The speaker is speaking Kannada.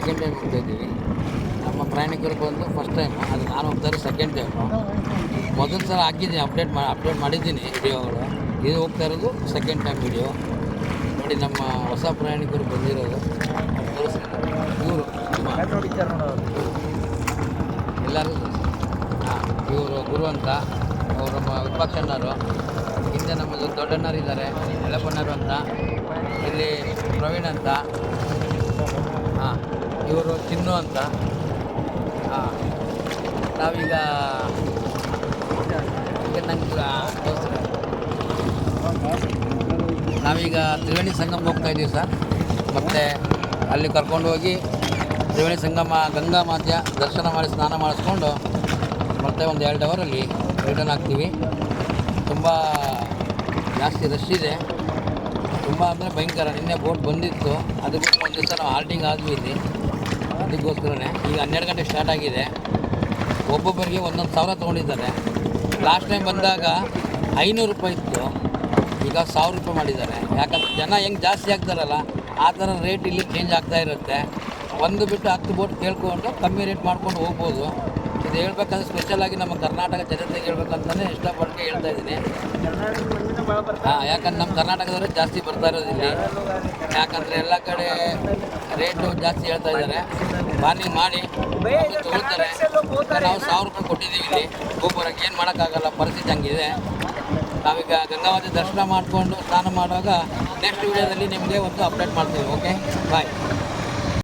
ಸೆಕೆಂಡ್ ಟೈಮ್ ಹೋಗ್ತಾ ಇದ್ದೀವಿ. ನಮ್ಮ ಪ್ರಯಾಣಿಕರು ಬಂದು ಫಸ್ಟ್ ಟೈಮು, ಅದು ನಾನು ಹೋಗ್ತಾರೆ ಸೆಕೆಂಡ್ ಟೈಮು. ಮೊದಲ ಸಲ ಹಾಕಿದ್ದೀನಿ, ಅಪ್ಡೇಟ್ ಮಾಡಿದ್ದೀನಿ ವಿಡಿಯೋಗಳು. ಇದು ಹೋಗ್ತಾ ಇರೋದು ಸೆಕೆಂಡ್ ಟೈಮ್ ವಿಡಿಯೋ ನೋಡಿ. ನಮ್ಮ ಹೊಸ ಪ್ರಯಾಣಿಕರು ಬಂದಿರೋದು ಇವರು ಎಲ್ಲರೂ. ಹಾಂ, ಇವರು ಗುರು ಅಂತ, ಅವರು ನಮ್ಮ ವಿಪಕ್ಷಣ್ಣರು. ಹಿಂದೆ ನಮ್ಮ ದೊಡ್ಡಣ್ಣರು ಇದ್ದಾರೆ, ಎಳಪಣ್ಣರು ಅಂತ. ಇಲ್ಲಿ ಪ್ರವೀಣ್ ಅಂತ. ಹಾಂ, ಇವರು ಚಿನ್ನು ಅಂತ. ಹಾಂ, ನಾವೀಗ ನಾವೀಗ ತ್ರಿವೇಣಿ ಸಂಗಮ ಹೋಗ್ತಾ ಇದ್ದೀವಿ ಸರ್. ಮತ್ತು ಅಲ್ಲಿ ಕರ್ಕೊಂಡು ಹೋಗಿ ತ್ರಿವೇಣಿ ಸಂಗಮ ಗಂಗಾ ಮಾತೆಯ ದರ್ಶನ ಮಾಡಿ ಸ್ನಾನ ಮಾಡಿಸ್ಕೊಂಡು ಮತ್ತೆ ಒಂದು 2 ಅವರಲ್ಲಿ ರಿಟರ್ನ್ ಆಗ್ತೀವಿ. ತುಂಬ ಜಾಸ್ತಿ ರಶ್ ಇದೆ, ತುಂಬ ಅಂದರೆ ಭಯಂಕರ. ನಿನ್ನೆ ಬೋಟ್ ಬಂದಿತ್ತು, ಅದಕ್ಕೆ ಒಂದು ದಿವಸ ನಾವು ಹಾಲ್ಟಿಂಗ್ ಆದ್ವಿ ಇಲ್ಲಿ. ಅದಕ್ಕೋಸ್ಕರನೇ ಈಗ 12 ಗಂಟೆ ಸ್ಟಾರ್ಟ್ ಆಗಿದೆ. ಒಬ್ಬೊಬ್ಬರಿಗೆ 1,000 ತೊಗೊಂಡಿದ್ದಾರೆ. ಲಾಸ್ಟ್ ಟೈಮ್ ಬಂದಾಗ 500 ರೂಪಾಯಿ ಇತ್ತು, ಈಗ 1000 ರೂಪಾಯಿ ಮಾಡಿದ್ದಾರೆ. ಯಾಕಂದರೆ ಜನ ಹೆಂಗೆ ಜಾಸ್ತಿ ಆಗ್ತಾರಲ್ಲ ಆ ಥರ ರೇಟ್ ಇಲ್ಲಿ ಚೇಂಜ್ ಆಗ್ತಾ ಇರುತ್ತೆ. ಒಂದು ಬಿಟ್ಟು 10 ಬೋಟ್ ಕೇಳ್ಕೊಂಡು ಕಮ್ಮಿ ರೇಟ್ ಮಾಡ್ಕೊಂಡು ಹೋಗ್ಬೋದು. ಇದು ಹೇಳ್ಬೇಕಂದ್ರೆ ಸ್ಪೆಷಲಾಗಿ ನಮ್ಮ ಕರ್ನಾಟಕ ಜನತೆಗೆ ಹೇಳ್ಬೇಕಂತಲೇ ಇಷ್ಟಪಟ್ಟು ಹೇಳ್ತಾ ಇದ್ದೀನಿ. ಹಾಂ, ಯಾಕಂದ್ರೆ ನಮ್ಮ ಕರ್ನಾಟಕದವರೇ ಜಾಸ್ತಿ ಬರ್ತಾ ಇರೋದಿಲ್ಲ. ಯಾಕಂದರೆ ಎಲ್ಲ ಕಡೆ ರೇಟು ಜಾಸ್ತಿ ಹೇಳ್ತಾ ಇದ್ದಾರೆ. ಬಾರ್ನಿಂಗ್ ಮಾಡಿ ತೊಗೊಳ್ತಾರೆ. ನಾವು 1000 ರೂಪಾಯಿ ಕೊಟ್ಟಿದ್ದೀವಿ ಇಲ್ಲಿ ಗೋಪುರಕ್ಕೆ. ಏನು ಮಾಡೋಕ್ಕಾಗಲ್ಲ, ಪರಿಸ್ಥಿತಿ ಹಂಗಿದೆ. ನಾವೀಗ ಗಂಗಾವತಿ ದರ್ಶನ ಮಾಡಿಕೊಂಡು ಸ್ನಾನ ಮಾಡುವಾಗ ನೆಕ್ಸ್ಟ್ ವೀಡಿಯೋದಲ್ಲಿ ನಿಮಗೆ ಒಂದು ಅಪ್ಡೇಟ್ ಮಾಡ್ತೀವಿ. ಓಕೆ, ಬಾಯ್.